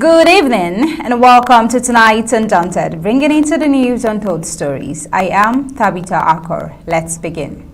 Good evening and welcome to tonight's Undaunted, bringing into the news untold stories. I am Tabitha Akor. Let's begin.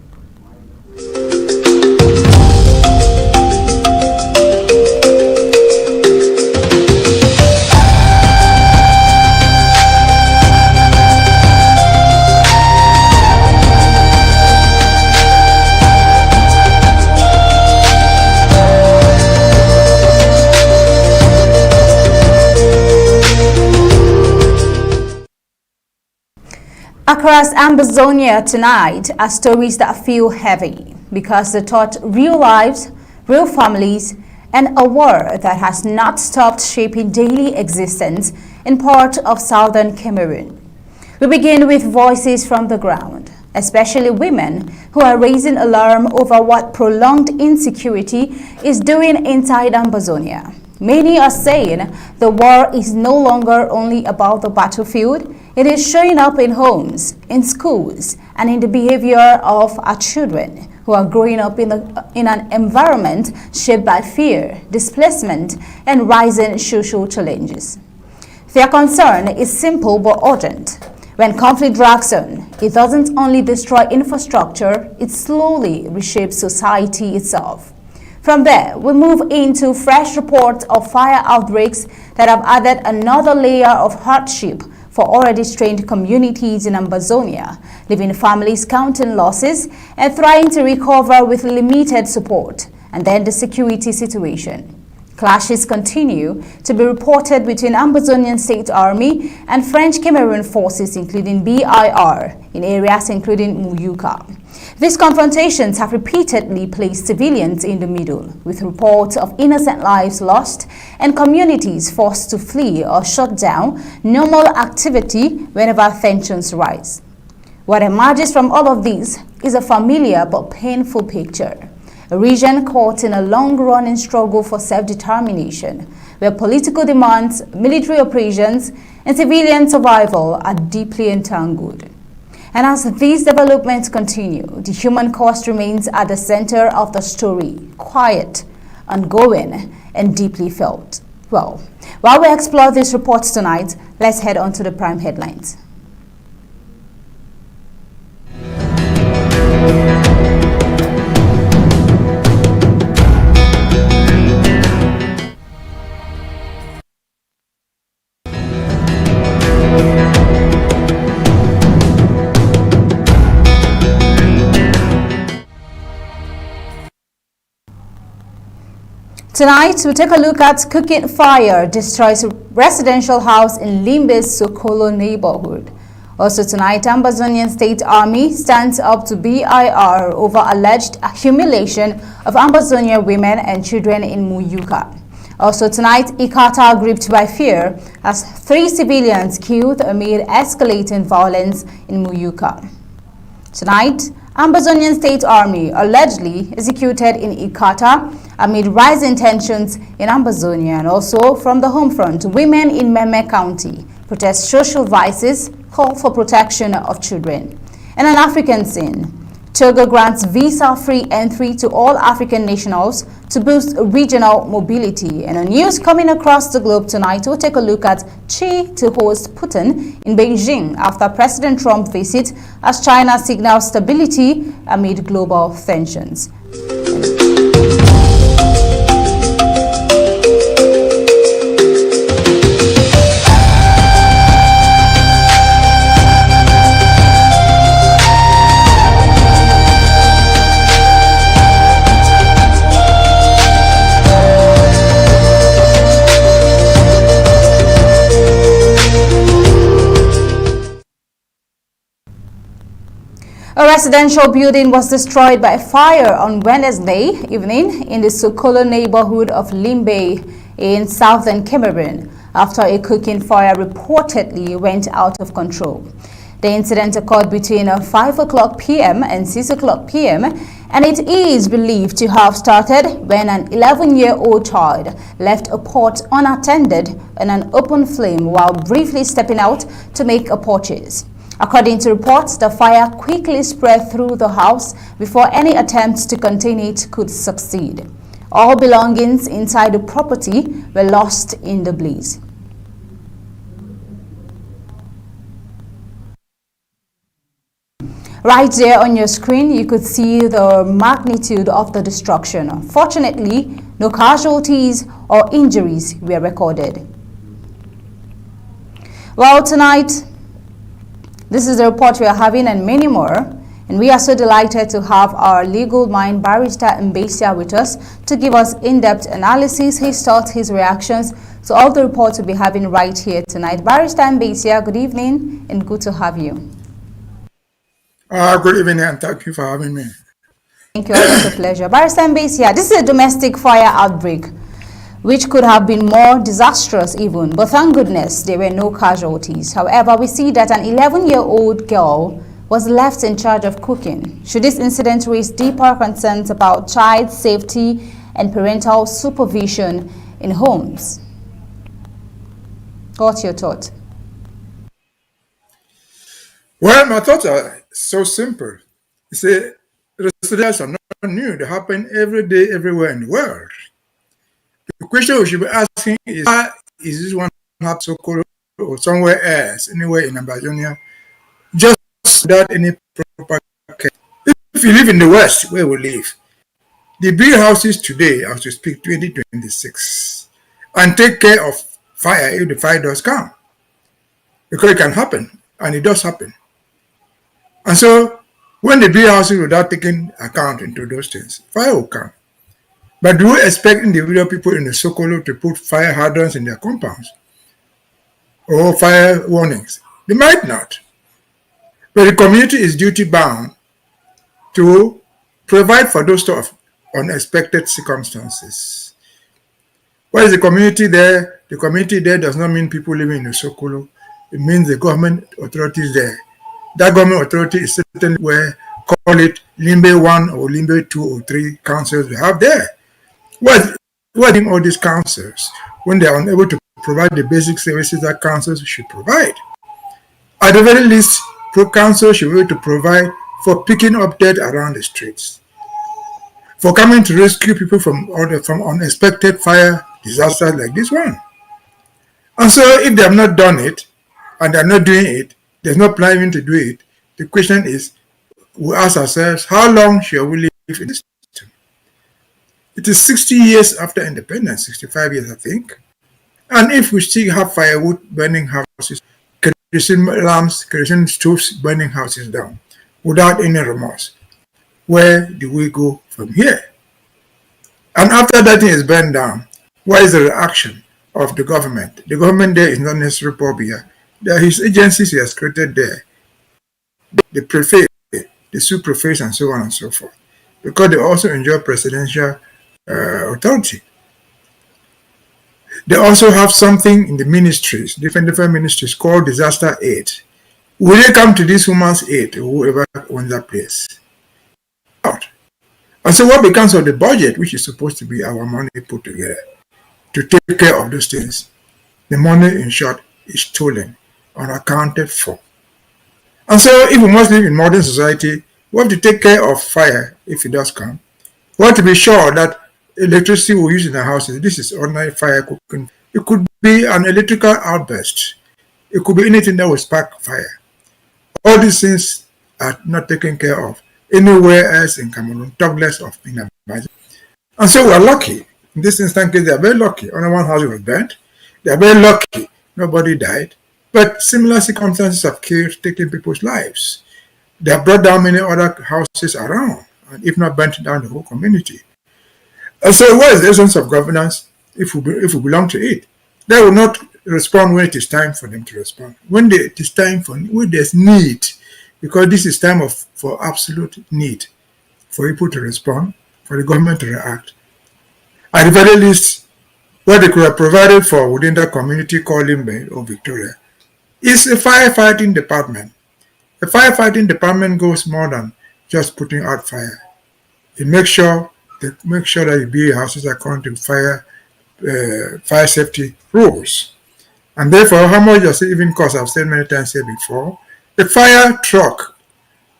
Across Amazonia tonight are stories that feel heavy because they touch real lives, real families, and a war that has not stopped shaping daily existence in part of southern Cameroon. We begin with voices from the ground, especially women who are raising alarm over what prolonged insecurity is doing inside Amazonia. Many are saying the war is no longer only about the battlefield. It is showing up in homes, in schools, and in the behavior of our children who are growing up in an environment shaped by fear, displacement, and rising social challenges. Their concern is simple but urgent. When conflict drags on, it doesn't only destroy infrastructure, it slowly reshapes society itself. From there, we move into fresh reports of fire outbreaks that have added another layer of hardship for already strained communities in Amazonia, leaving families counting losses and trying to recover with limited support. And then the security situation. Clashes continue to be reported between Amazonian State Army and French Cameroon forces, including BIR, in areas including Muyuka. These confrontations have repeatedly placed civilians in the middle, with reports of innocent lives lost and communities forced to flee or shut down normal activity whenever tensions rise. What emerges from all of this is a familiar but painful picture. A region caught in a long-running struggle for self-determination, where political demands, military operations, and civilian survival are deeply entangled. And as these developments continue, the human cost remains at the center of the story, quiet, ongoing, and deeply felt. Well, while we explore these reports tonight, let's head on to the prime headlines. Tonight, we'll take a look at cooking fire destroys residential house in Limbe's Sokolo neighborhood. Also tonight, Amazonian State Army stands up to BIR over alleged humiliation of Amazonian women and children in Muyuka. Also tonight, Ikata gripped by fear as 3 civilians killed amid escalating violence in Muyuka. Tonight, Amazonian State Army allegedly executed in Ikata amid rising tensions in Amazonia, and also from the home front, women in Limbe County protest social vices, call for protection of children. And an African scene, Togo grants visa-free entry to all African nationals to boost regional mobility. And on news coming across the globe tonight, we'll take a look at Xi to host Putin in Beijing after President Trump visit as China signals stability amid global tensions. A residential building was destroyed by fire on Wednesday evening in the Sokolo neighborhood of Limbe in southern Cameroon after a cooking fire reportedly went out of control. The incident occurred between 5 o'clock p.m. and 6 o'clock p.m. and it is believed to have started when an 11-year-old child left a pot unattended in an open flame while briefly stepping out to make a purchase. According to reports, the fire quickly spread through the house before any attempts to contain it could succeed. All belongings inside the property were lost in the blaze. Right there on your screen, you could see the magnitude of the destruction. Fortunately, no casualties or injuries were recorded. Well, tonight, this is the report we are having and many more. And we are so delighted to have our legal mind, Barrister Mbesha, with us to give us in-depth analysis, his thoughts, his reactions to all the reports we'll be having right here tonight. Barrister Mbesha, good evening and good to have you. Good evening and thank you for having me. Thank you, always a pleasure. Barrister Mbesha, this is a domestic fire outbreak which could have been more disastrous even, but thank goodness there were no casualties. However, we see that an 11-year-old girl was left in charge of cooking. Should this incident raise deeper concerns about child safety and parental supervision in homes? What's your thought? Well, my thoughts are so simple. You see, residents are not new. They happen every day, everywhere in the world. The question we should be asking is, why is this one happening in Sokolo or somewhere else, anywhere in Amazonia, just without any proper care? If you live in the West, where we live, they build houses today, as we speak, 2026, and take care of fire if the fire does come. Because it can happen, and it does happen. And so, when they build houses without taking account into those things, fire will come. But do we expect individual people in the Sokolo to put fire hydrants in their compounds or fire warnings? They might not. But the community is duty bound to provide for those sort of unexpected circumstances. What is the community there? The community there does not mean people living in the Sokolo. It means the government authorities there. That government authority is certainly where, call it Limbe 1 or Limbe 2 or 3 councils we have there. What are all these councils when they are unable to provide the basic services that councils should provide? At the very least, councils should be able to provide for picking up dead around the streets, for coming to rescue people from unexpected fire disasters like this one. And so if they have not done it, and they are not doing it, there's no plan even to do it, the question is, we ask ourselves, how long shall we live in this system? It is 60 years after independence, 65 years I think, and if we still have firewood burning houses, kerosene lamps, kerosene stoves burning houses down, without any remorse, where do we go from here? And after that thing is burned down, what is the reaction of the government? The government there is not necessarily Pobia. There are his agencies he has created there, the prefect, the sous-prefects, and so on and so forth, because they also enjoy presidential authority. They also have something in the ministries, different ministries called disaster aid. Will they come to this woman's aid or whoever owns that place? Out. And so what becomes of the budget, which is supposed to be our money put together to take care of those things? The money, in short, is stolen, unaccounted for. And so if we must live in modern society, we have to take care of fire if it does come. We have to be sure that electricity we use in the houses, this is ordinary fire cooking. It could be an electrical outburst. It could be anything that will spark fire. All these things are not taken care of anywhere else in Cameroon, talk less of in Abaji. And so we are lucky. In this instance case, they are very lucky. Only one house was burnt. They are very lucky. Nobody died. But similar circumstances have taken people's lives. They have brought down many other houses around, and if not burnt down the whole community. And so what is the essence of governance if we belong to it? They will not respond when it is time for them to respond. When it is time when there's need, because this is time for absolute need for people to respond, for the government to react. At the very least, what they could have provided for within that community called Limbe or Victoria is a firefighting department. A firefighting department goes more than just putting out fire. It makes sure that you build houses according to fire safety rules. And therefore, how much does it even cost? I've said many times here before, a fire truck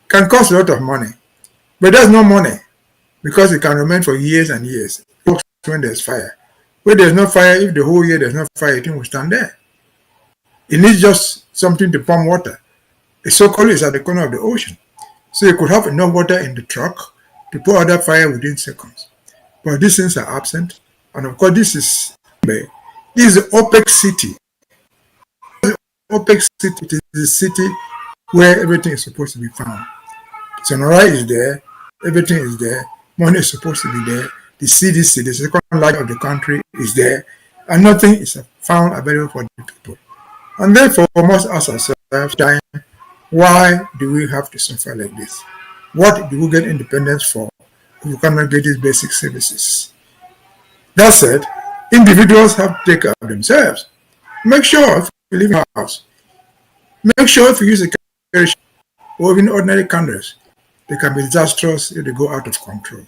can cost a lot of money, but there's no money because it can remain for years and years. It works when there's fire. Where there's no fire, if the whole year there's no fire, it will stand there. It needs just something to pump water. A Sokolo is at the corner of the ocean. So you could have enough water in the truck to put out that fire within seconds. But these things are absent. And of course, this is Limbe. This is the OPEC city. OPEC city, it is the city where everything is supposed to be found. Sonora is there, everything is there, money is supposed to be there, the CDC, the second largest of the country, is there, and nothing is found available for the people. And therefore, we must ask ourselves, why do we have to suffer like this? What do we get independence for if we cannot get these basic services? That said, individuals have to take care of themselves. Make sure if you live in a house, make sure if you use a carriage or even ordinary candles, they can be disastrous if they go out of control.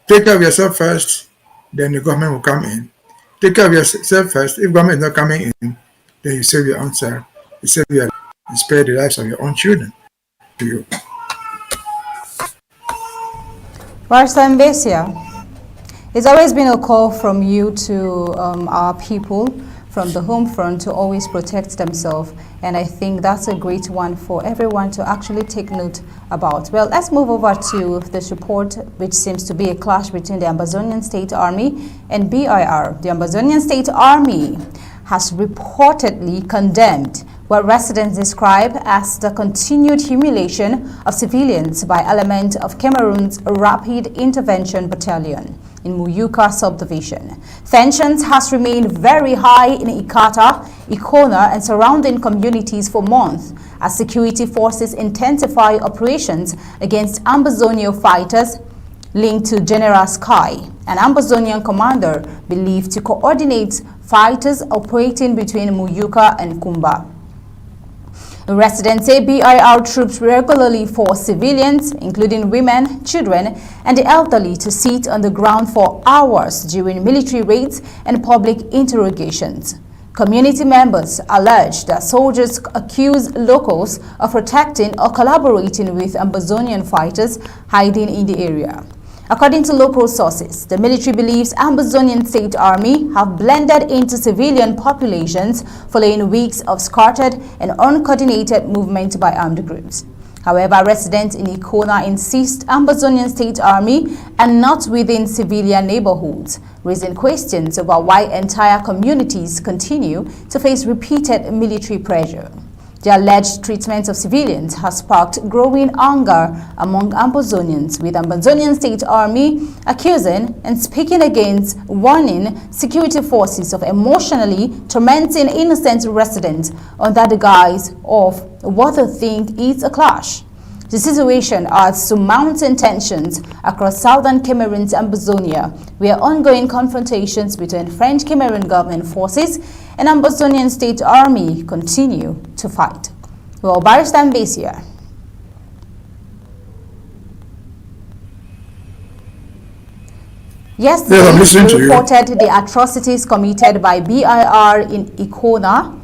Take care of yourself first, then the government will come in. Take care of yourself first. If government is not coming in, then you save your own self, you save your life, you spare the lives of your own children to you. Barrister Mbesha, it's always been a call from you to our people from the home front to always protect themselves, and I think that's a great one for everyone to actually take note about. Well, let's move over to this report, which seems to be a clash between the Ambazonian State Army and BIR. The Ambazonian State Army has reportedly condemned what residents describe as the continued humiliation of civilians by elements of Cameroon's Rapid Intervention Battalion in Muyuka subdivision. Tensions has remained very high in Ikata, Ikona, and surrounding communities for months as security forces intensify operations against Ambazonian fighters linked to General Sky, an Ambazonian commander believed to coordinate fighters operating between Muyuka and Kumba. Residents say BIR troops regularly force civilians, including women, children, and the elderly, to sit on the ground for hours during military raids and public interrogations. Community members allege that soldiers accuse locals of protecting or collaborating with Ambazonian fighters hiding in the area. According to local sources, the military believes Ambazonian State Army have blended into civilian populations following weeks of scattered and uncoordinated movement by armed groups. However, residents in Ikona insist Ambazonian State Army are not within civilian neighborhoods, raising questions about why entire communities continue to face repeated military pressure. The alleged treatment of civilians has sparked growing anger among Ambazonians, with Ambazonian State Army accusing and speaking against, warning security forces of emotionally tormenting innocent residents under the guise of what they think is a clash. The situation adds to mounting tensions across southern Cameroon's Ambazonia, where ongoing confrontations between French Cameroon government forces and Ambazonian State Army continue to fight. Well, Barrister Mbesha. Yesterday, we reported the atrocities committed by BIR in Ikona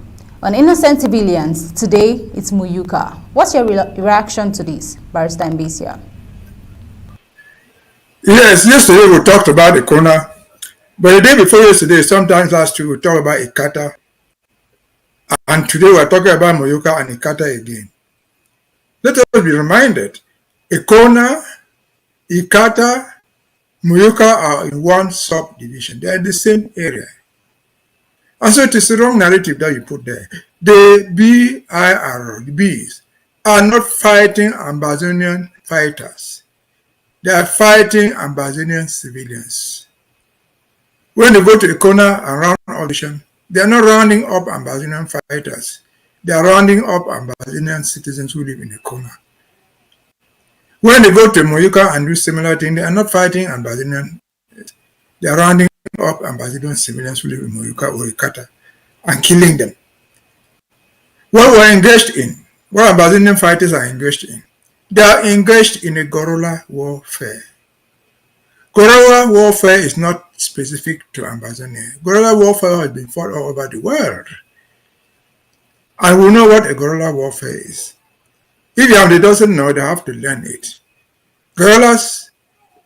on innocent civilians. Today, it's Muyuka. What's your reaction to this, Barrister Mbesha? Yes, yesterday we talked about Ikona, but the day before yesterday, sometimes last week, we talked about Ikata, and today we're talking about Muyuka and Ikata again. Let us be reminded, Ikona, Ikata, Muyuka are in one subdivision. They are in the same area. And so it is the wrong narrative that you put there. The BIR, the Bs, are not fighting Ambazonian fighters. They are fighting Ambazonian civilians. When they go to Ikona and round audition, they are not rounding up Ambazonian fighters. They are rounding up Ambazonian citizens who live in Ikona. When they go to Muyuka and do similar thing, they are not fighting Ambazonian. They are rounding up Ambazonian civilians who live in Muyuka or Ikata and killing them. What we're engaged in, what Ambazonian fighters are engaged in, they are engaged in a guerrilla warfare. Guerrilla warfare is not specific to Ambazonia. Guerrilla warfare has been fought all over the world. And we know what a guerrilla warfare is. If they doesn't know, they have to learn it. Guerrillas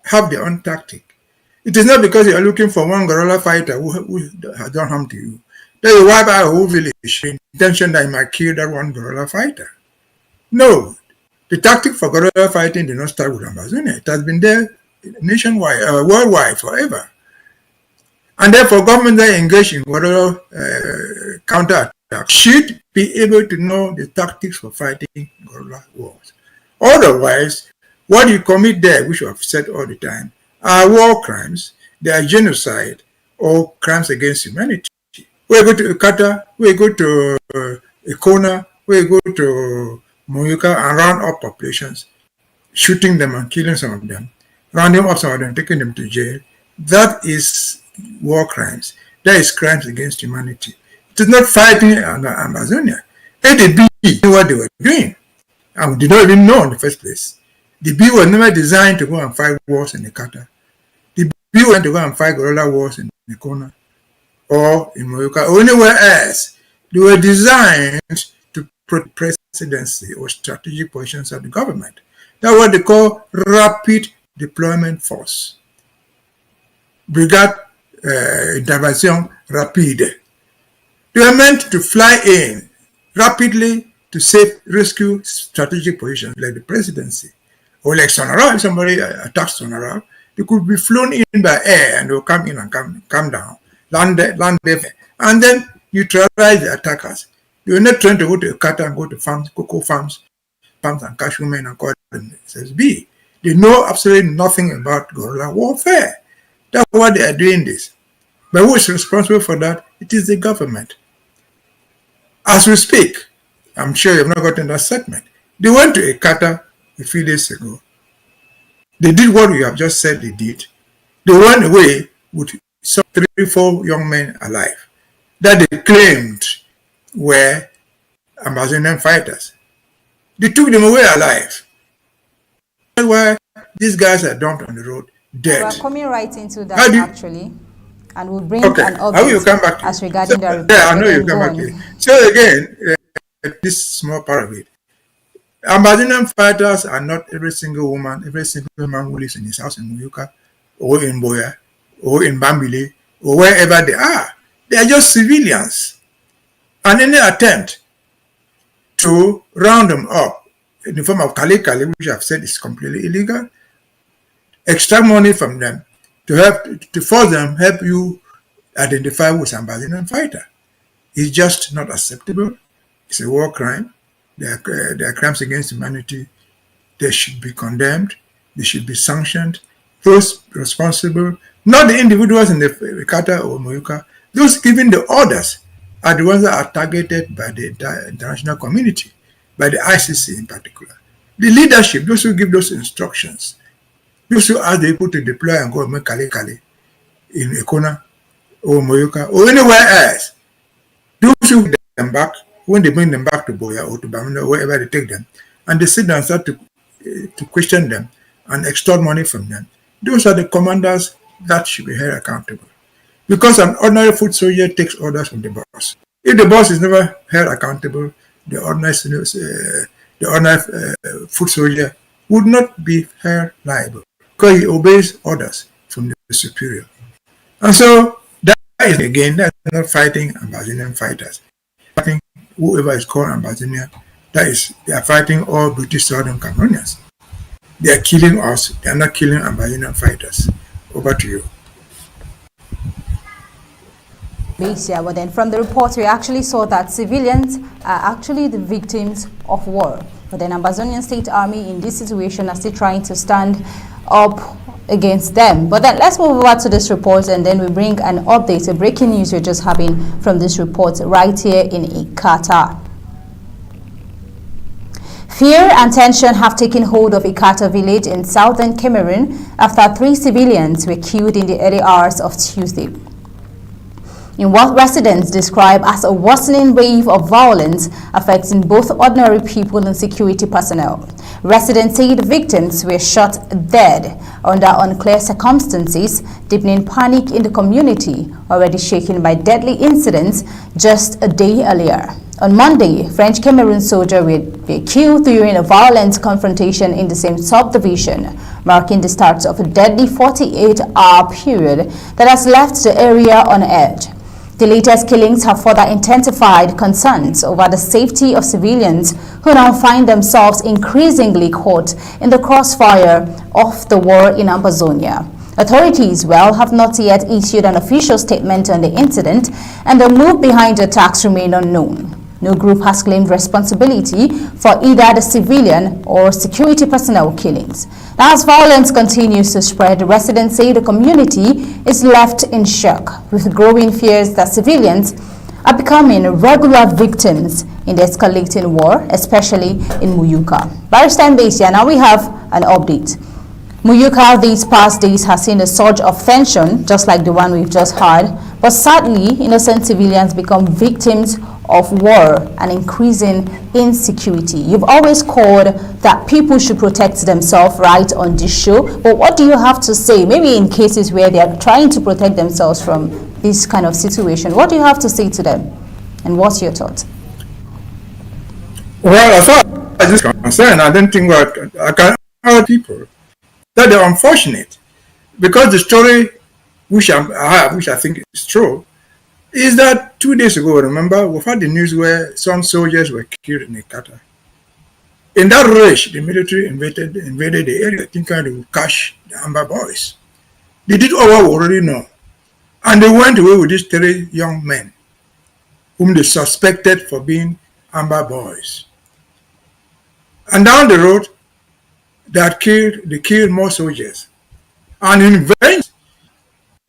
have their own tactic. It is not because you are looking for one guerrilla fighter who has done harm to you that you wipe out a whole village with the intention that you might kill that one guerrilla fighter. No, the tactic for guerrilla fighting did not start with Amazonia. It has been there nationwide, worldwide, forever. And therefore, governments that engage in guerrilla counterattack should be able to know the tactics for fighting guerrilla wars. Otherwise, what you commit there, which we have said all the time, are war crimes, they are genocide or crimes against humanity. We go to Ikata, we go to Ikona, we go to Muyuka and round up populations, shooting them and killing some of them, rounding up some of them, taking them to jail. That is war crimes. That is crimes against humanity. It is not fighting in Amazonia. ADB knew what they were doing, and we did not even know in the first place. The B was never designed to go and fight wars in Ikata. The B was to go and fight guerrilla wars in Ikona or in Muyuka or anywhere else. They were designed to protect presidency or strategic positions of the government. That's what they call rapid deployment force. Brigade intervention rapide. They were meant to fly in rapidly to save, rescue strategic positions like the presidency. Or like Sonora, if somebody attacks Sonora, they could be flown in by air and they'll come in and come down, land there, and then neutralize the attackers. They were not trying to go to Ikata and go to farms, cocoa farms and catch women and call them SSB. They know absolutely nothing about guerrilla warfare. That's why they are doing this. But who is responsible for that? It is the government. As we speak, I'm sure you have not gotten that segment. They went to Ikata a few days ago. They did what we have just said they did. They went away with some 3-4 young men alive that they claimed were Amazonian fighters. They took them away alive. That's why these guys are dumped on the road dead. We're coming right into that actually, and we'll bring an update how will you come back as regarding the report. Yeah, I know you come back to it. So again, this small part of it. Amazonian fighters are not every single woman, every single man who lives in his house in Muyuka, or in Boya, or in Bambili, or wherever they are. They are just civilians. And any attempt to round them up in the form of Kali, which I've said is completely illegal, extract money from them to force them help you identify who's an Amazonian fighter. It's just not acceptable. It's a war crime. They are crimes against humanity. They should be condemned. They should be sanctioned. Those responsible, not the individuals in the Ikata or Muyuka, those giving the orders are the ones that are targeted by the international community, by the ICC in particular. The leadership, those who give those instructions, those who ask the people to deploy and go and make Kali in Ikona or Muyuka or anywhere else, those who get them back, when they bring them back to Boya or to Bamina or wherever they take them, and they sit down and start to question them and extort money from them, those are the commanders that should be held accountable. Because an ordinary foot soldier takes orders from the boss. If the boss is never held accountable, the ordinary foot soldier would not be held liable because he obeys orders from the superior. And so that is, again, that's not fighting Amazonian fighters. Fighting whoever is called Amazonian, that is, they are fighting all British Southern Cameroonians. They are killing us, they are not killing Amazonian fighters. Over to you. Mbesha, but then from the report we actually saw that civilians are actually the victims of war. But then Amazonian State Army in this situation are still trying to stand up against them. But then let's move over to this report and then we bring an update, a breaking news we're just having from this report right here in Ikata. Fear and tension have taken hold of Ikata village in southern Cameroon after 3 civilians were killed in the early hours of Tuesday. In what residents describe as a worsening wave of violence affecting both ordinary people and security personnel. Residents say the victims were shot dead under unclear circumstances, deepening panic in the community, already shaken by deadly incidents just a day earlier. On Monday, French Cameroon soldiers were killed during a violent confrontation in the same subdivision. marking the start of a deadly 48-hour period that has left the area on edge. The latest killings have further intensified concerns over the safety of civilians who now find themselves increasingly caught in the crossfire of the war in Ambazonia. Authorities, have not yet issued an official statement on the incident, and the move behind the attacks remain unknown. No group has claimed responsibility for either the civilian or security personnel killings. Now, as violence continues to spread, residents say the community is left in shock, with growing fears that civilians are becoming regular victims in the escalating war, especially in Muyuka. Barrister Mbesha, now we have an update. Muyuka these past days has seen a surge of tension, just like the one we've just heard, but sadly, innocent civilians become victims of war and increasing insecurity. You've always called that people should protect themselves right on this show, but what do you have to say, maybe in cases where they are trying to protect themselves from this kind of situation? What do you have to say to them, and what's your thought? Well, as far as this is concerned, I don't think I can tell people that they're unfortunate, because the story which I have, which I think is true, is that 2 days ago, remember, we've had the news where some soldiers were killed in Ikata. In that rush, the military invaded the area thinking they would catch the Amber boys. They did all what we already know. And they went away with these 3 young men whom they suspected for being Amber boys. And down the road, they killed more soldiers. And in vain,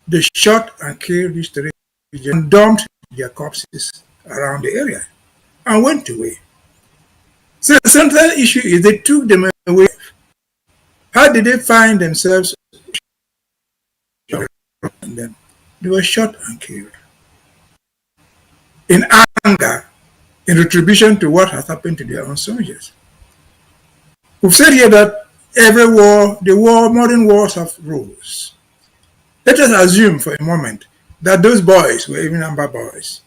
they shot and killed these 3 and dumped their corpses around the area and went away. So the central issue is they took them away. How did they find themselves? They were shot and killed. In anger, in retribution to what has happened to their own soldiers. We've said here that modern wars have rules. Let us assume for a moment that those boys were even Amber boys.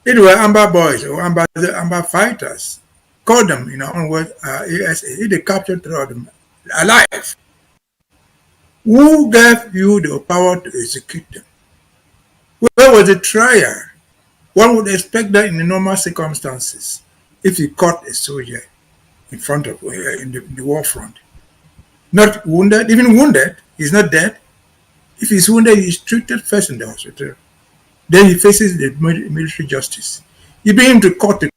It were Amber boys or Amber fighters. Call them in our own words, ASA. They captured 3 of them alive. Who gave you the power to execute them? Where was the trial? One would expect that in the normal circumstances, if you caught a soldier in front of in the war front, not wounded, even wounded, he's not dead. If he's wounded, he's treated first in the hospital. Then he faces the military justice. You bring him to court to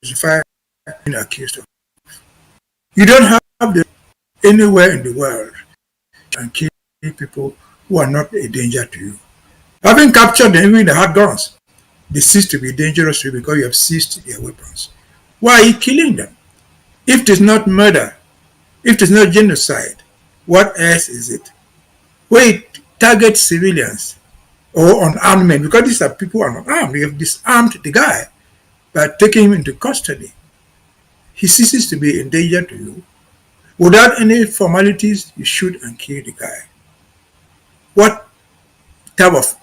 justify being accused of. You don't have anywhere in the world and kill people who are not a danger to you. Having captured them, even the hard guns, they cease to be dangerous to you because you have seized their weapons. Why are you killing them? If it is not murder, if it is not genocide, what else is it? Where it targets civilians or unarmed men, because these are people who are not armed. You have disarmed the guy by taking him into custody. He ceases to be a danger to you. Without any formalities, you shoot and kill the guy. What type of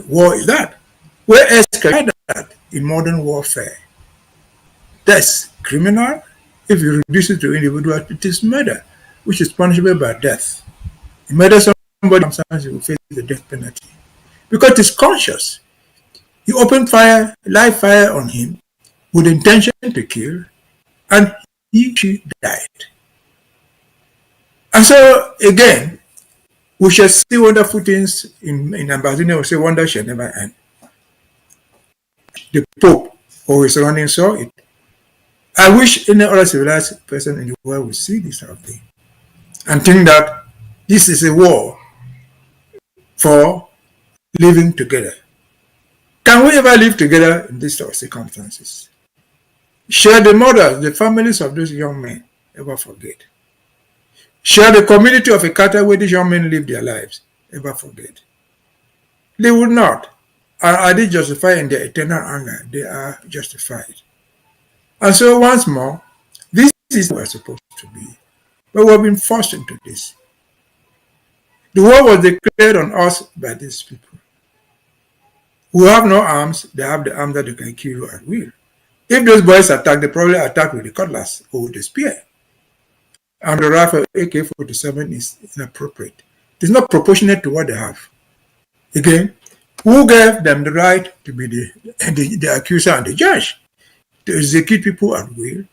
war is that? Where else can you find that in modern warfare? That's criminal. If you reduce it to individual, it is murder, which is punishable by death. You murder somebody, sometimes you will face the death penalty. Because it's conscious. You open fire, live fire on him with intention to kill, and she died. And so, again, we shall see wonderful things in Ambazonia. We say wonder shall never end. The Pope always running saw it. I wish any other civilized person in the world would see this sort of thing and think that this is a war for living together. Can we ever live together in these sort of circumstances? Shall the mothers, the families of those young men ever forget? Shall the community of Ikata where these young men live their lives ever forget? They would not. Are they justified in their eternal anger? They are justified. And so once more, this is where we're supposed to be. But we've been forced into this. The war was declared on us by these people. Who have no arms, they have the arms that they can kill you at will. If those boys attack, they probably attack with the cutlass or with the spear. and the rifle AK-47 is inappropriate. It's not proportionate to what they have. Again, who gave them the right to be the accuser and the judge? To execute people at will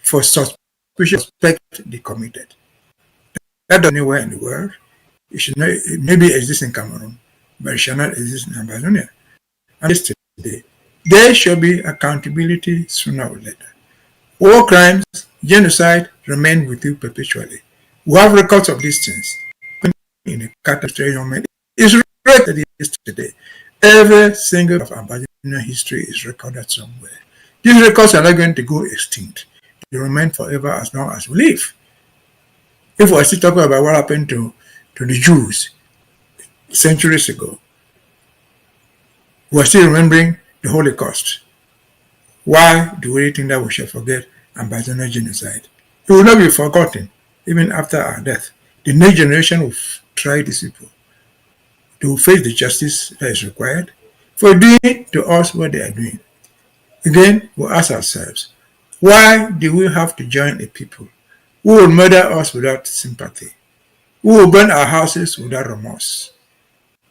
for suspicious suspect they committed. That doesn't anywhere in the world. It should not, it maybe exist in Cameroon, but it shall not exist in Amazonia. And yesterday, there shall be accountability sooner or later. War crimes, genocide remain with you perpetually. We have records of these things. In the catastrophic moment, it's recorded yesterday. Every single of Amazonia history is recorded somewhere. These records are not going to go extinct. They remain forever as long as we live. If we're still talking about what happened to the Jews centuries ago, we're still remembering the Holocaust. Why do we think that we shall forget Amazonia genocide? It will not be forgotten, even after our death. The next generation will try these people. They will face the justice that is required for doing to us what they are doing. Again, we ask ourselves, why do we have to join a people who will murder us without sympathy, who will burn our houses without remorse,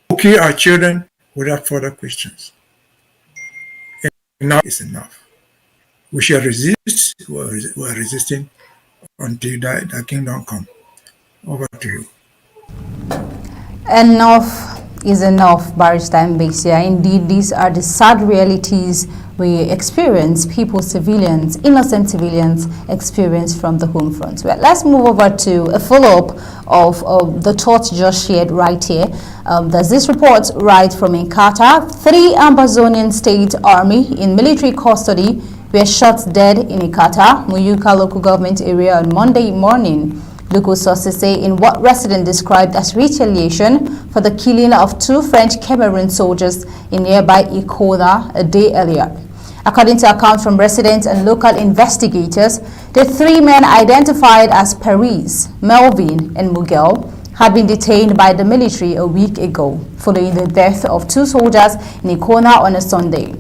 who will kill our children without further questions? Enough is enough. We shall resist. We are resisting until that kingdom come. Over to you. Enough is enough, Barrister Mbesha. Indeed, these are the sad realities we experience, people, civilians, innocent civilians experience from the home front. Well, let's move over to a follow-up of the thoughts just shared right here. There's this report right from Ikata. 3 Amazonian State Army in military custody were shot dead in Ikata, Muyuka local government area on Monday morning. Local sources say in what residents described as retaliation for the killing of 2 French Cameroon soldiers in nearby Ikona a day earlier. According to accounts from residents and local investigators, the 3 men identified as Paris, Melvin, and Miguel had been detained by the military a week ago following the death of 2 soldiers in Ikona on a Sunday.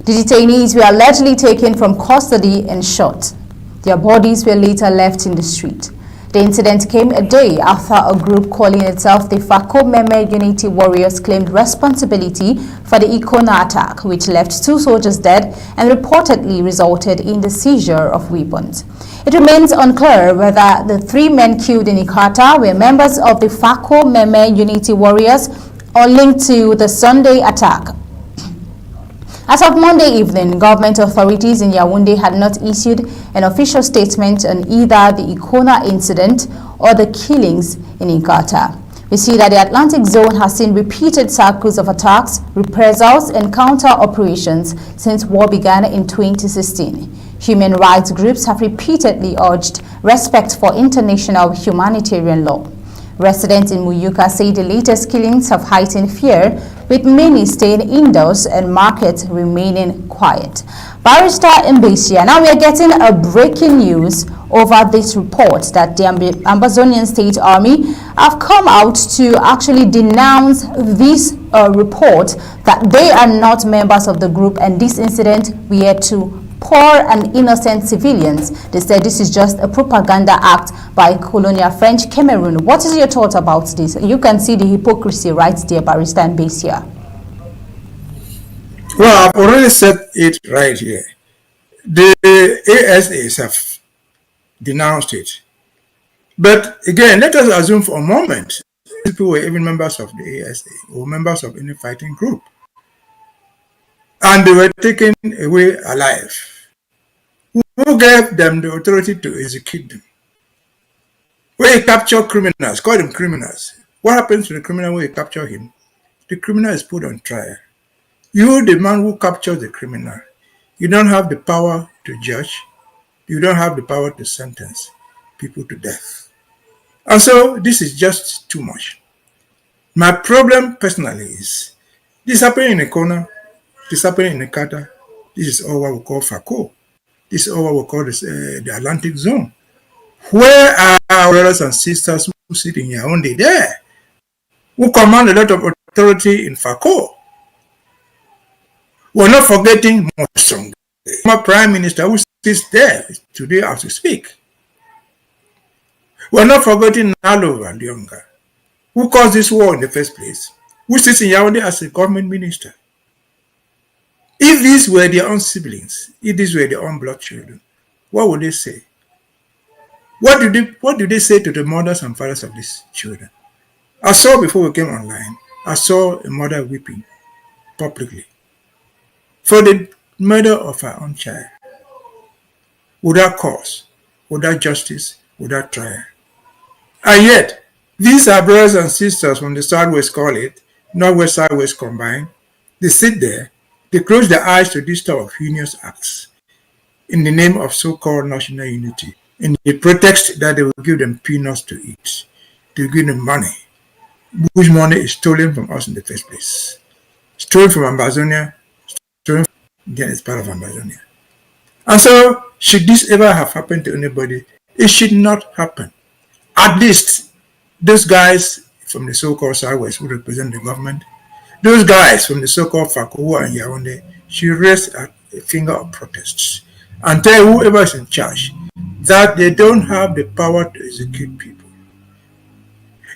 The detainees were allegedly taken from custody and shot. Their bodies were later left in the street. The incident came a day after a group calling itself the Fako Meme Unity Warriors claimed responsibility for the Ikona attack, which left 2 soldiers dead and reportedly resulted in the seizure of weapons. It remains unclear whether the 3 men killed in Ikata were members of the Fako Meme Unity Warriors or linked to the Sunday attack. As of Monday evening, government authorities in Yaoundé had not issued an official statement on either the Ikona incident or the killings in Ikata. We see that the Atlantic Zone has seen repeated cycles of attacks, reprisals, and counter-operations since war began in 2016. Human rights groups have repeatedly urged respect for international humanitarian law. Residents in Muyuka say the latest killings have heightened fear, with many staying indoors and markets remaining quiet. Barrister Mbesha, now we are getting a breaking news over this report that the Amazonian State Army have come out to actually denounce this report that they are not members of the group and this incident we had to poor and innocent civilians. They said this is just a propaganda act by colonial French Cameroon. What is your thought about this? You can see the hypocrisy right there, Barrister Mbesha. Well, I've already said it right here. The ASAs have denounced it. But again, let us assume for a moment people were even members of the ASA or members of any fighting group. And they were taken away alive. Who gave them the authority to execute them? When you capture criminals, call them criminals. What happens to the criminal when you capture him? The criminal is put on trial. You, the man who captures the criminal, you don't have the power to judge. You don't have the power to sentence people to death. And so this is just too much. My problem personally is this happening in Ikona, this happening in Ikata. This is all what we call Fako. This is all what we call the Atlantic Zone. Where are our brothers and sisters who sit in Yaoundé there, who command a lot of authority in Fako? We're not forgetting Mosong, my Prime Minister who sits there today as we speak. We're not forgetting Nalo Younger, who caused this war in the first place, who sits in Yaoundé as a government minister. If these were their own siblings, if these were their own blood children, what would they say? What do they say to the mothers and fathers of these children? I saw before we came online, I saw a mother weeping publicly for the murder of her own child, without cause, without justice, without trial. And yet, these are brothers and sisters from the Southwest, call it, Northwest, Southwest combined. They sit there, they close their eyes to this type of heinous acts in the name of so-called national unity, in the pretext that they will give them peanuts to eat, to give them money, which money is stolen from us in the first place. Stolen from Amazonia, stolen from, again, it's part of Amazonia. And so, should this ever have happened to anybody, it should not happen. At least, those guys from the so-called Southwest who represent the government, those guys from the so-called Fakoua and Yaoundé should raise a finger of protests and tell whoever is in charge that they don't have the power to execute people.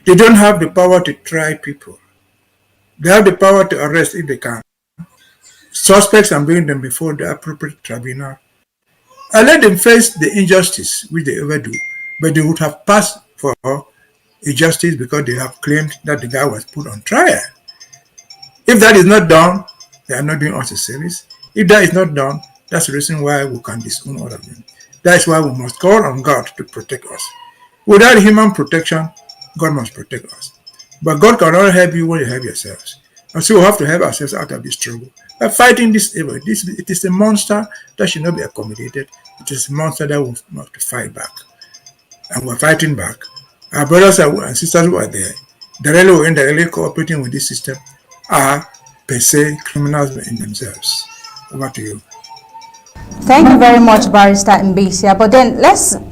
They don't have the power to try people. They have the power to arrest if they can suspects and bring them before the appropriate tribunal. And let them face the injustice which they ever do, but they would have passed for a justice because they have claimed that the guy was put on trial. If that is not done, they are not doing us a service. If that is not done, that's the reason why we can disown all of them. That's why we must call on God to protect us. Without human protection, God must protect us. But God cannot help you when you help yourselves. And so we have to help ourselves out of this struggle by fighting this evil. It is a monster that should not be accommodated. It is a monster that we must fight back. And we're fighting back. Our brothers and sisters who are there, directly or indirectly cooperating with this system, are per se criminals in themselves. Over to you. Thank you very much, Barrister Mbesha. But then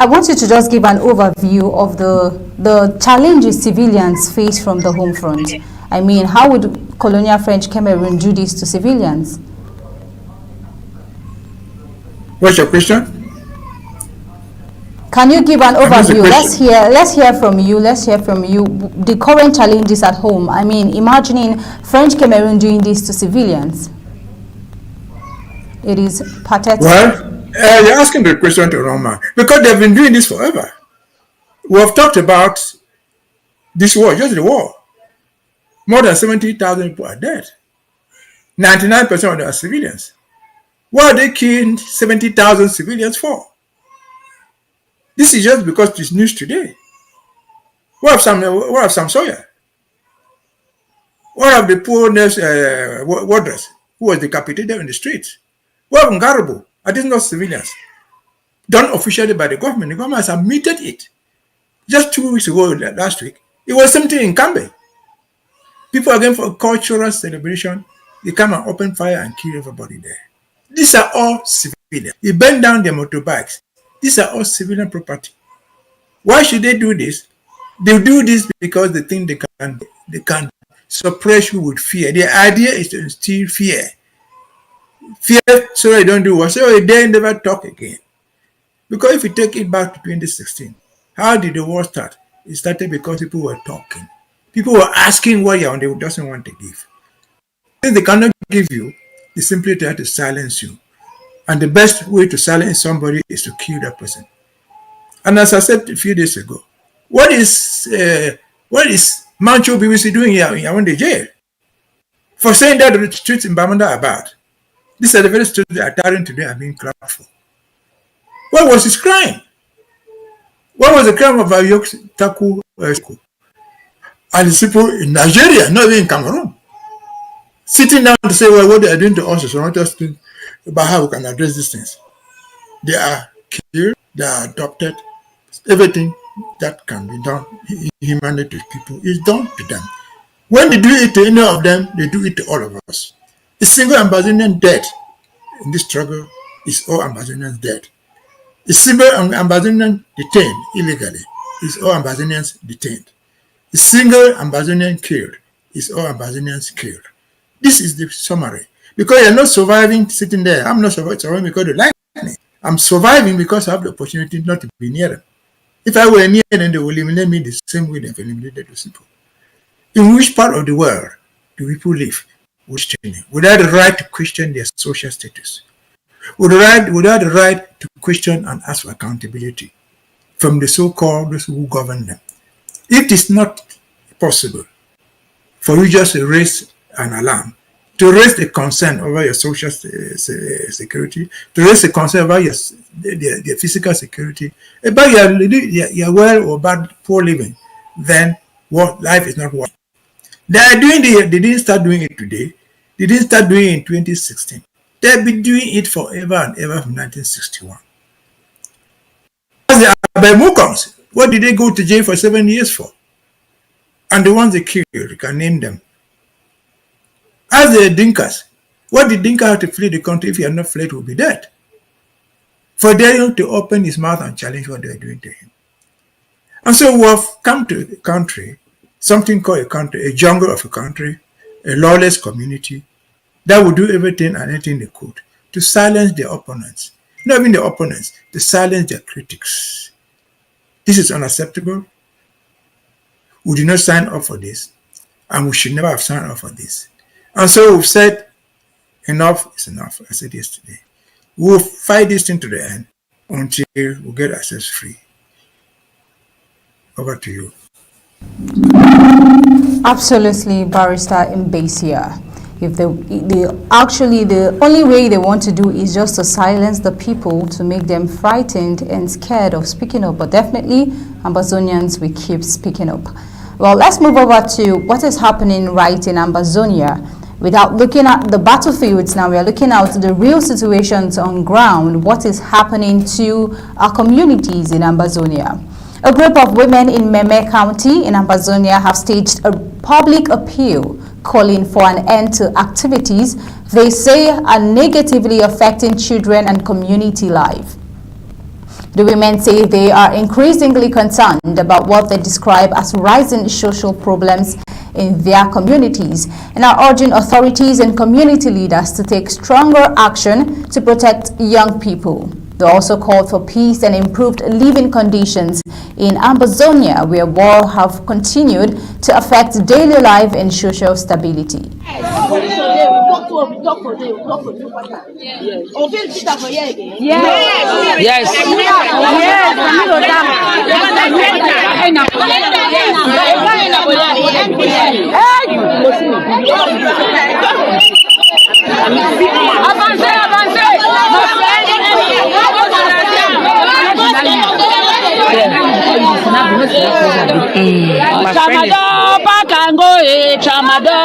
I want you to just give an overview of the challenges civilians face from the home front. I mean, how would colonial French Cameroon do this to civilians? What's your question? Can you give an overview? Let's hear from you. The current challenges at home. I mean, imagining French Cameroon doing this to civilians. It is pathetic. Well, you're asking the question to Roma because they've been doing this forever. We have talked about this war, just the war. More than 70,000 people are dead. 99% of them are civilians. What are they killing 70,000 civilians for? This is just because it's news today. What of Sam Sawyer? What of the poor warders who was decapitated in the streets? What of Ngarabo? Are these not civilians? Done officially by the government. The government has admitted it. Just 2 weeks ago, last week, it was something in Kambe. People are going for a cultural celebration. They come and open fire and kill everybody there. These are all civilians. They burn down their motorbikes. These are all civilian property. Why should they do this? They do this because they think they can suppress you with fear. The idea is to instill fear. Fear so they don't do what? So they never talk again. Because if you take it back to 2016, how did the war start? It started because people were talking. People were asking what Yaoundé doesn't want to give. If they cannot give you, they simply try to silence you. And the best way to silence somebody is to kill that person. And as I said a few days ago, what is Mancho BBC doing here in Yaoundé jail? For saying that the streets in Bamenda are bad. These are the very streets that are tiring today are being clapped for. What was his crime? What was the crime of Ayok Taku and the people in Nigeria, not even in Cameroon? Sitting down to say, well, what they are doing to us is not just about how we can address these things. They are killed, they are adopted. Everything that can be done humanly to people is done to them. When they do it to any of them, they do it to all of us. A single Ambazonian dead in this struggle is all Ambazonians dead. A single Ambazonian detained illegally is all Ambazonians detained. A single Ambazonian killed is all Ambazonians killed. This is the summary. Because you're not surviving sitting there. I'm not surviving because they like me. I'm surviving because I have the opportunity not to be near them. If I were near, then they will eliminate me the same way they've eliminated those people. In which part of the world do people live without the right to question their social status? Without the right to question and ask for accountability from the so-called those who govern them? It is not possible for you just to raise an alarm, to raise a concern over your social security, to raise a concern about their physical security, about your well or bad, poor living, then what life is not worth. They didn't start doing it today. They didn't start doing it in 2016. They've been doing it forever and ever from 1961. As the Abemukons, what did they go to jail for 7 years for? And the ones they killed, you can name them. As the Dinkas, what did Dinka have to flee the country? If he had not fled, he would be dead. For Daniel to open his mouth and challenge what they are doing to him. And so we have come to a country, something called a country, a jungle of a country, a lawless community that would do everything and anything they could to silence their opponents. Not even the opponents, to silence their critics. This is unacceptable. We did not sign up for this, and we should never have signed up for this. And so we've said, enough is enough. I said yesterday. We'll fight this thing to the end until we get ourselves free. Over to you. Absolutely, Barrister Mbesha. If the only way they want to do is just to silence the people, to make them frightened and scared of speaking up. But definitely, Ambazonians will keep speaking up. Well, let's move over to what is happening right in Ambazonia. Without looking at the battlefields now, we are looking at the real situations on ground, what is happening to our communities in Ambazonia. A group of women in Meme County in Ambazonia have staged a public appeal calling for an end to activities they say are negatively affecting children and community life. The women say they are increasingly concerned about what they describe as rising social problems in their communities and are urging authorities and community leaders to take stronger action to protect young people. They also called for peace and improved living conditions in Ambazonia, where war have continued to affect daily life and social stability. Chamado Pakango Chamado.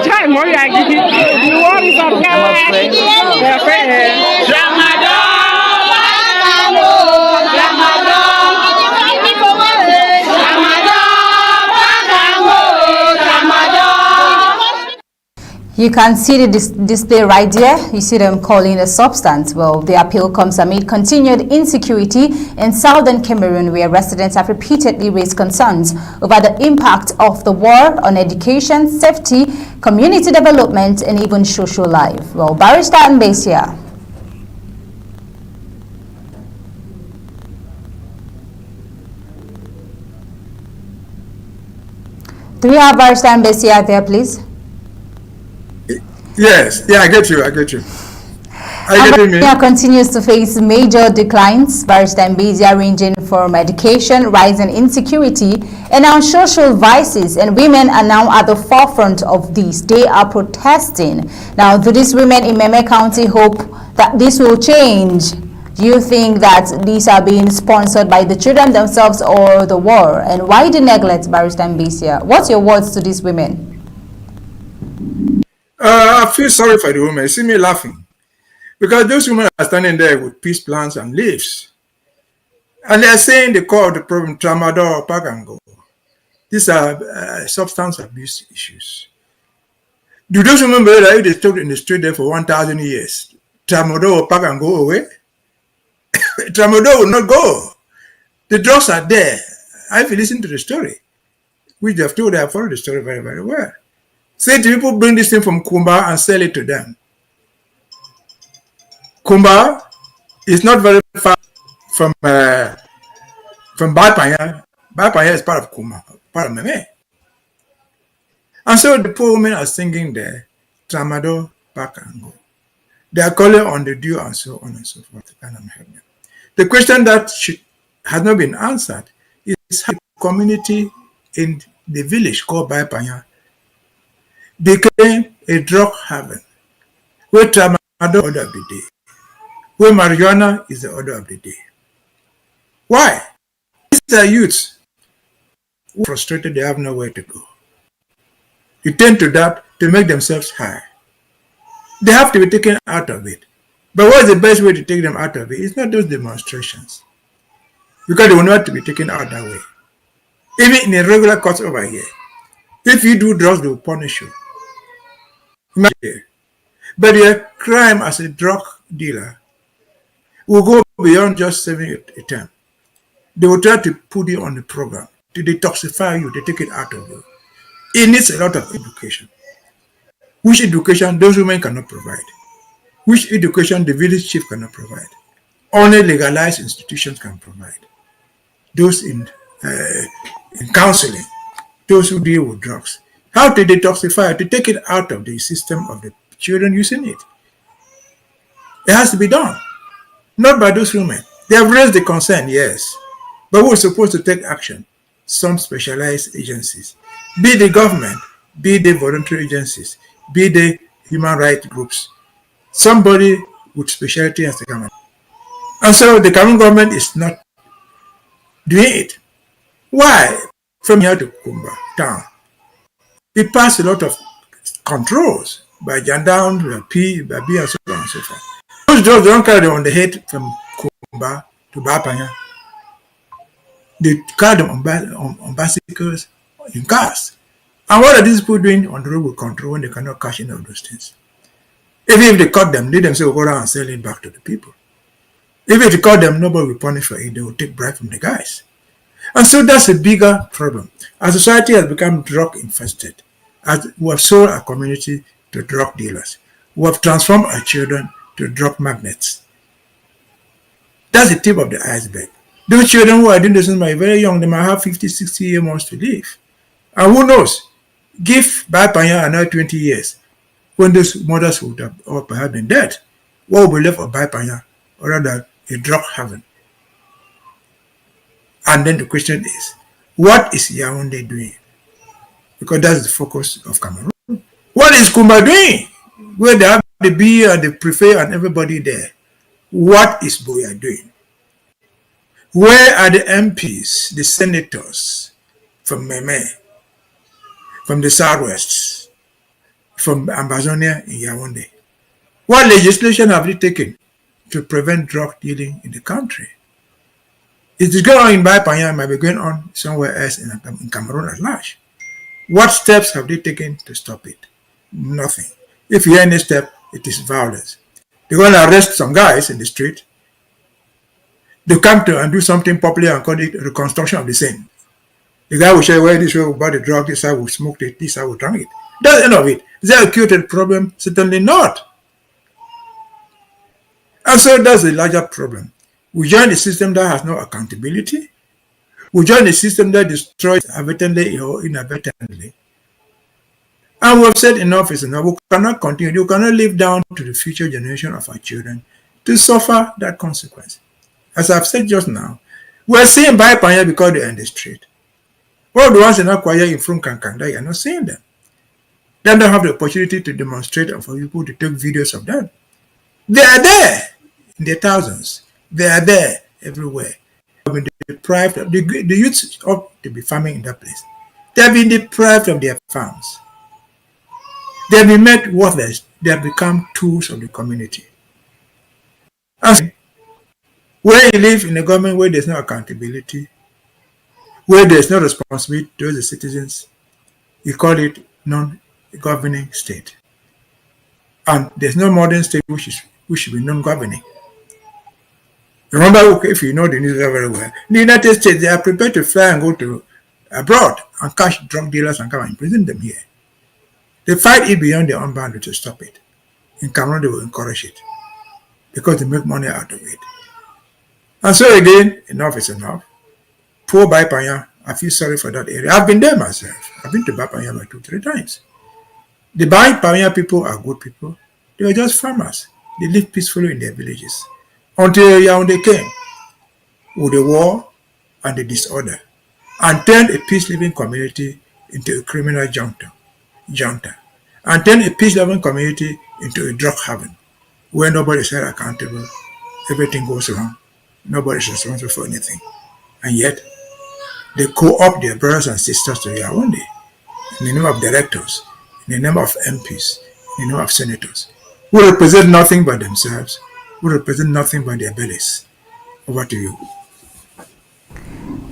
Time more like you want is okay. Chamado You can see the display right there. You see them calling a substance. Well, the appeal comes amid continued insecurity in southern Cameroon, where residents have repeatedly raised concerns over the impact of the war on education, safety, community development, and even social life. Well, Barrister Mbesha. Do we have Barrister Mbesha there, please? Yes, yeah, I get you. Ambazonia continues to face major declines, Barrister Mbesha, ranging from education, rising insecurity, and now social vices, and women are now at the forefront of this. They are protesting. Now, do these women in Meme County hope that this will change? Do you think that these are being sponsored by the children themselves or the war? And why the neglect, Barrister Mbesha? What's your words to these women? I feel sorry for the women. See me laughing. Because those women are standing there with peace plans and leaves. And they are saying they call the problem tramadol or pagango. These are substance abuse issues. Do those women believe that if they stood in the street there for 1,000 years, tramadol or pagango go away? Tramadol will not go. The drugs are there. If you listen to the story, which they have told, they have followed the story very, very well. Say to people, bring this thing from Kumba and sell it to them. Kumba is not very far from Bapanya. Bapanya is part of Kuma, part of Meme. And so the poor women are singing there, Tramadol, Bakango. They are calling on the dew and so on and so forth. The question that has not been answered is how the community in the village called Bapanya became a drug haven, where Tramadol is the order of the day, where marijuana is the order of the day. Why? These are youths who are frustrated, they have nowhere to go. They tend to that to make themselves high. They have to be taken out of it. But what is the best way to take them out of it? It's not those demonstrations. Because they will not to be taken out that way. Even in a regular court over here, if you do drugs, they will punish you. But your crime as a drug dealer will go beyond just serving a term. They will try to put you on the program, to detoxify you, to take it out of you. It needs a lot of education. Which education those women cannot provide. Which education the village chief cannot provide. Only legalized institutions can provide. Those in counseling, those who deal with drugs. How to detoxify, to take it out of the system of the children using it. It has to be done. Not by those women. They have raised the concern, yes. But we're supposed to take action. Some specialized agencies. Be the government, be the voluntary agencies, be the human rights groups. Somebody with specialty has to come in. And so the Cameroon government is not doing it. Why? From here to Kumba town. It passed a lot of controls by Jandown, by P, by B, and so on and so forth. Those drugs don't carry them on the head from Kumba to Bapanya. They carry them on bicycles, in cars. And what are these people doing on the road with control when they cannot cash in all those things? Even if they caught them, they themselves will go around and sell it back to the people. Even if they caught them, nobody will punish for it. They will take bribe from the guys. And so that's a bigger problem. Our society has become drug infested. As we have sold our community to drug dealers. We have transformed our children to drug magnets. That's the tip of the iceberg. Those children who are doing this since they are very young, they might have 50, 60 years more to live. And who knows? Give Bapanya another 20 years, when those mothers would have or perhaps been dead, what will be left of Bapanya, or rather a drug haven? And then the question is, what is Yaoundé doing? Because that's the focus of Cameroon. What is Kumba doing? Where they have the B and the prefect and everybody there. What is Boya doing? Where are the MPs, the senators from Meme, from the Southwest, from Amazonia in Yaoundé? What legislation have they taken to prevent drug dealing in the country? It is going on in Bapanya, might be going on somewhere else in Cameroon at large. What steps have they taken to stop it? Nothing. If you hear any step, it is violence. They're going to arrest some guys in the street. They come to and do something popular and call it reconstruction of the scene. The guy will say, well, this way we bought the drug, this how we smoked it, this how we drank it. That's the end of it. Is that a cured problem? Certainly not. And so that's a larger problem. We join a system that has no accountability. We join a system that destroys advertently or inadvertently. And we have said enough is enough. We cannot continue. We cannot live down to the future generation of our children to suffer that consequence. As I've said just now, we're seeing Bapanya because they're in the street. All the ones in Outcry in front Kankanda, you're not seeing them. They don't have the opportunity to demonstrate and for people to take videos of them. They are there in their thousands. They are there everywhere. They have been deprived of the youths ought to be farming in that place. They have been deprived of their farms. They have been made worthless. They have become tools of the community. And where you live in a government where there's no accountability, where there's no responsibility towards the citizens, you call it non-governing state. And there's no modern state which should be non-governing. Remember, if you know the news very well, the United States, they are prepared to fly and go to abroad and catch drug dealers and come and imprison them here. They fight it beyond their own boundary to stop it. In Cameroon, they will encourage it because they make money out of it. And so again, enough is enough. Poor Baipanya, I feel sorry for that area. I've been there myself. I've been to Baipanya like 2-3 times. The Baipanya people are good people. They are just farmers. They live peacefully in their villages. Until Yaoundé came with the war and the disorder and turned a peace-living community into a criminal junta, and turned a peace-loving community into a drug haven where nobody is held accountable, everything goes wrong, nobody is responsible for anything. And yet, they co-opt their brothers and sisters to Yaoundé in the name of directors, in the name of MPs, in the name of senators, who represent nothing but themselves, who represent nothing but their bellies. Over to you.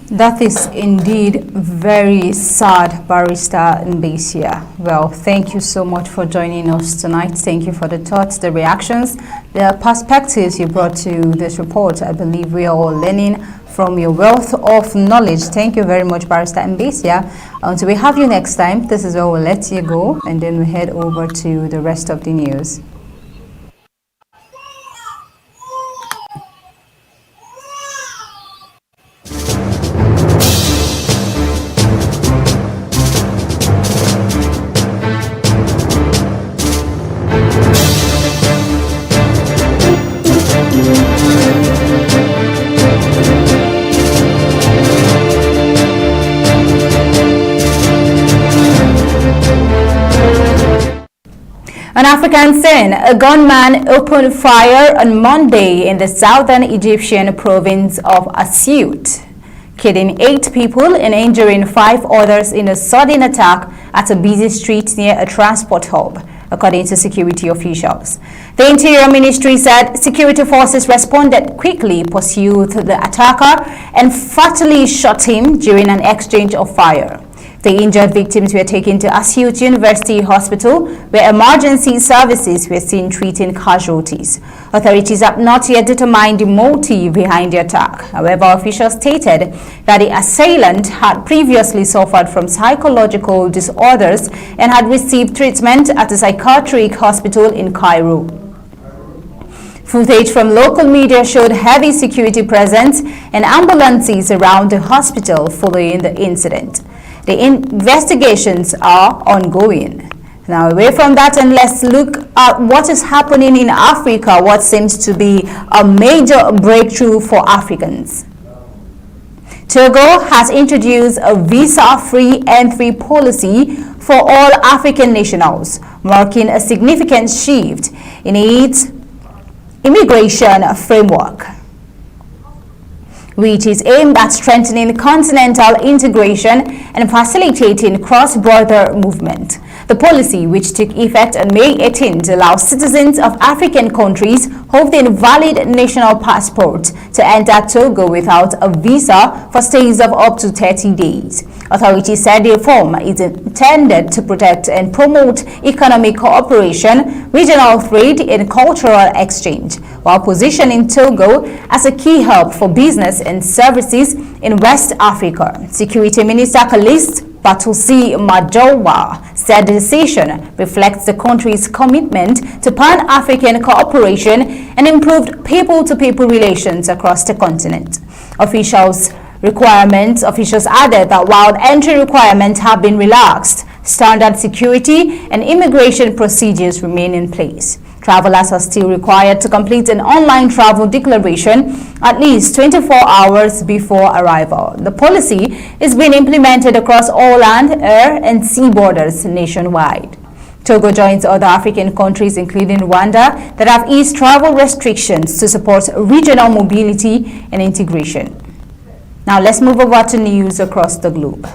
That is indeed very sad, Barrister Mbesha. Well, thank you so much for joining us tonight. Thank you for the thoughts, the reactions, the perspectives you brought to this report. I believe we are all learning from your wealth of knowledge. Thank you very much, Barrister Mbesha. Until we have you next time, this is where we'll let you go, and then we head over to the rest of the news. On African scene, a gunman opened fire on Monday in the southern Egyptian province of Asyut, killing 8 people and injuring 5 others in a sudden attack at a busy street near a transport hub, according to security officials. The Interior Ministry said security forces responded quickly, pursued the attacker, and fatally shot him during an exchange of fire. The injured victims were taken to Asyut University Hospital, where emergency services were seen treating casualties. Authorities have not yet determined the motive behind the attack. However, officials stated that the assailant had previously suffered from psychological disorders and had received treatment at a psychiatric hospital in Cairo. Footage from local media showed heavy security presence and ambulances around the hospital following the incident. The investigations are ongoing. Now, away from that, and let's look at what is happening in Africa, what seems to be a major breakthrough for Africans. Togo has introduced a visa-free entry policy for all African nationals, marking a significant shift in its immigration framework, which is aimed at strengthening continental integration and facilitating cross-border movement. The policy, which took effect on May 18, allows citizens of African countries holding valid national passports to enter Togo without a visa for stays of up to 30 days. Authorities said the reform is intended to protect and promote economic cooperation, regional trade, and cultural exchange, while positioning Togo as a key hub for business and services in West Africa. Security Minister Caliste Batusi Majowa said the decision reflects the country's commitment to Pan-African cooperation and improved people-to-people relations across the continent. Officials added that while entry requirements have been relaxed, standard security and immigration procedures remain in place. Travelers are still required to complete an online travel declaration at least 24 hours before arrival. The policy is being implemented across all land, air, and sea borders nationwide. Togo joins other African countries, including Rwanda, that have eased travel restrictions to support regional mobility and integration. Now let's move over to news across the globe.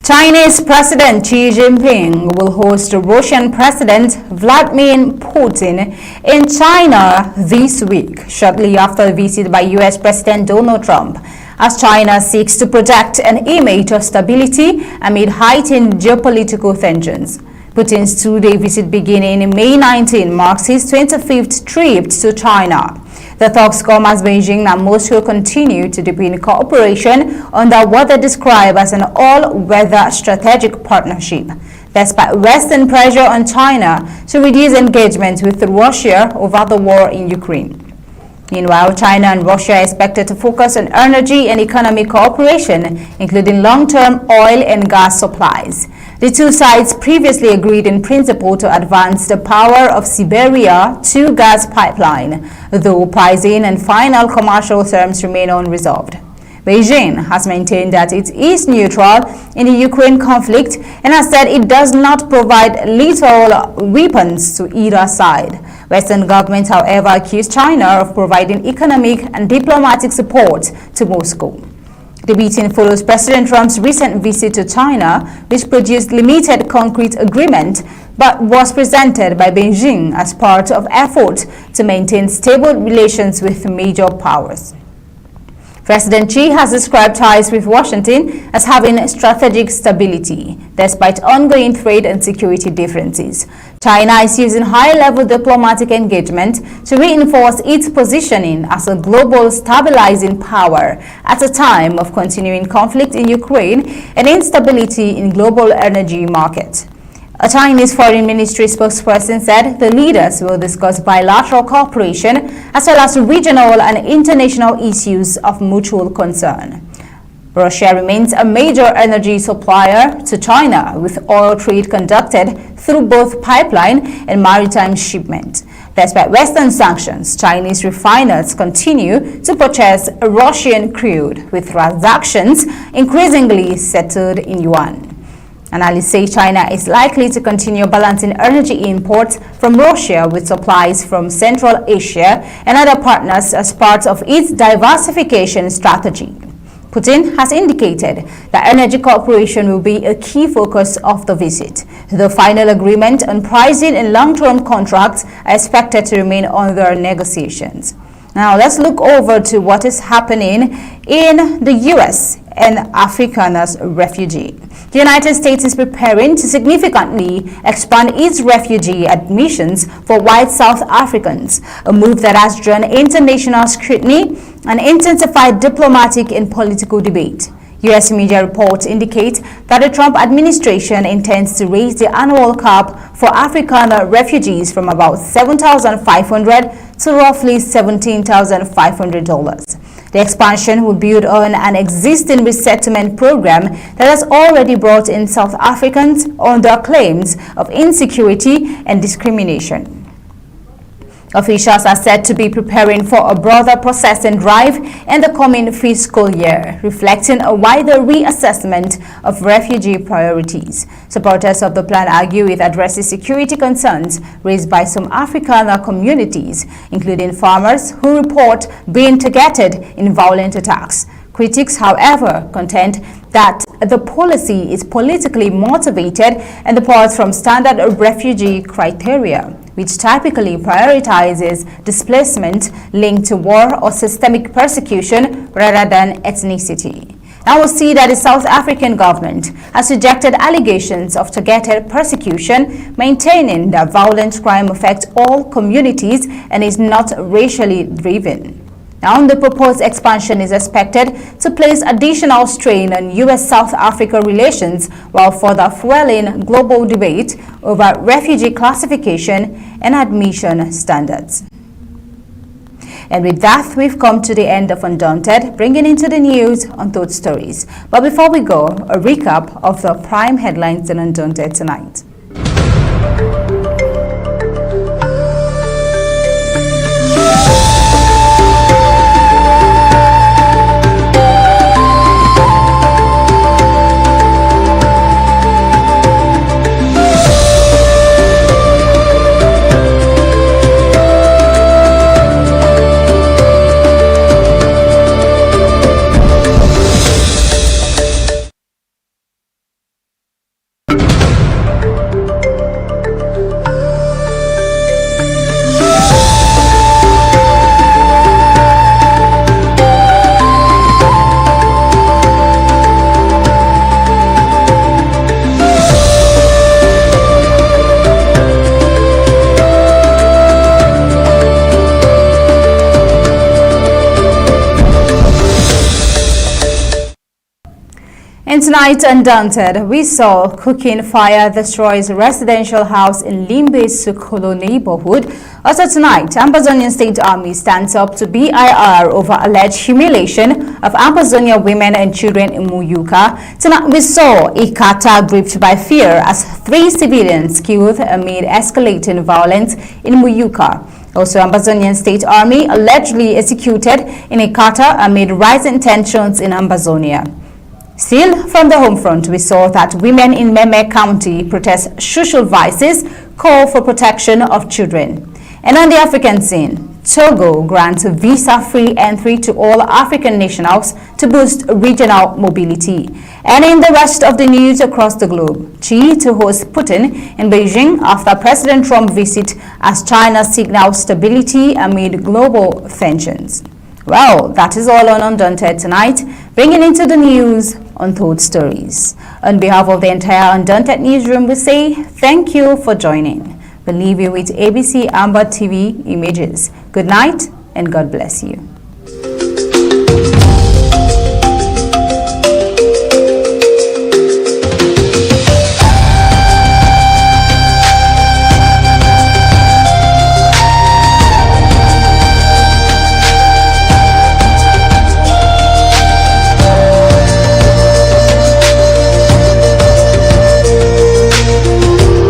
Chinese President Xi Jinping will host Russian President Vladimir Putin in China this week, shortly after a visit by U.S. President Donald Trump. as China seeks to project an image of stability amid heightened geopolitical tensions. Putin's two-day visit beginning in May 19 marks his 25th trip to China. The talks come as Beijing and Moscow continue to deepen cooperation under what they describe as an all-weather strategic partnership, despite Western pressure on China to reduce engagement with Russia over the war in Ukraine. Meanwhile, China and Russia are expected to focus on energy and economic cooperation, including long-term oil and gas supplies. The two sides previously agreed in principle to advance the Power of Siberia 2 gas pipeline, though pricing and final commercial terms remain unresolved. Beijing has maintained that it is neutral in the Ukraine conflict and has said it does not provide lethal weapons to either side. Western governments, however, accuse China of providing economic and diplomatic support to Moscow. The meeting follows President Trump's recent visit to China, which produced limited concrete agreement but was presented by Beijing as part of efforts to maintain stable relations with major powers. President Xi has described ties with Washington as having strategic stability, despite ongoing trade and security differences. China is using high-level diplomatic engagement to reinforce its positioning as a global stabilizing power at a time of continuing conflict in Ukraine and instability in global energy markets. A Chinese Foreign Ministry spokesperson said the leaders will discuss bilateral cooperation as well as regional and international issues of mutual concern. Russia remains a major energy supplier to China, with oil trade conducted through both pipeline and maritime shipment. Despite Western sanctions, Chinese refiners continue to purchase Russian crude, with transactions increasingly settled in yuan. Analysts say China is likely to continue balancing energy imports from Russia with supplies from Central Asia and other partners as part of its diversification strategy. Putin has indicated that energy cooperation will be a key focus of the visit. The final agreement on pricing and long-term contracts are expected to remain under negotiations. Now let's look over to what is happening in the U.S. and African as refugee. The United States is preparing to significantly expand its refugee admissions for white South Africans, a move that has drawn international scrutiny and intensified diplomatic and political debate. U.S. media reports indicate that the Trump administration intends to raise the annual cap for African refugees from about $7,500 to roughly $17,500. The expansion will build on an existing resettlement program that has already brought in South Africans under claims of insecurity and discrimination. Officials are said to be preparing for a broader processing drive in the coming fiscal year, reflecting a wider reassessment of refugee priorities. Supporters of the plan argue it addresses security concerns raised by some African communities, including farmers who report being targeted in violent attacks. Critics, however, contend that the policy is politically motivated and departs from standard refugee criteria, which typically prioritizes displacement linked to war or systemic persecution rather than ethnicity. Now we'll see that the South African government has rejected allegations of targeted persecution, maintaining that violent crime affects all communities and is not racially driven. Now, the proposed expansion is expected to place additional strain on U.S.-South Africa relations while further fueling global debate over refugee classification and admission standards. And with that, we've come to the end of Undaunted, bringing into the news Untold Stories. But before we go, a recap of the prime headlines in Undaunted tonight. And tonight, Undaunted, we saw cooking fire destroys residential house in Limbe, Sokolo neighborhood. Also tonight, Amazonian State Army stands up to BIR over alleged humiliation of Amazonia women and children in Muyuka. Tonight, we saw Ikata gripped by fear as 3 civilians killed amid escalating violence in Muyuka. Also, Amazonian State Army allegedly executed in Ikata amid rising tensions in Amazonia. Still, from the home front, we saw that women in Meme County protest social vices, call for protection of children. And on the African scene, Togo grants visa-free entry to all African nationals to boost regional mobility. And in the rest of the news across the globe, Xi to host Putin in Beijing after President Trump visit as China signals stability amid global tensions. Well, that is all on Undaunted tonight, bringing into the news untold stories. On behalf of the entire Undaunted newsroom, we say thank you for joining. We leave you with ABC Amba TV images. Good night and God bless you.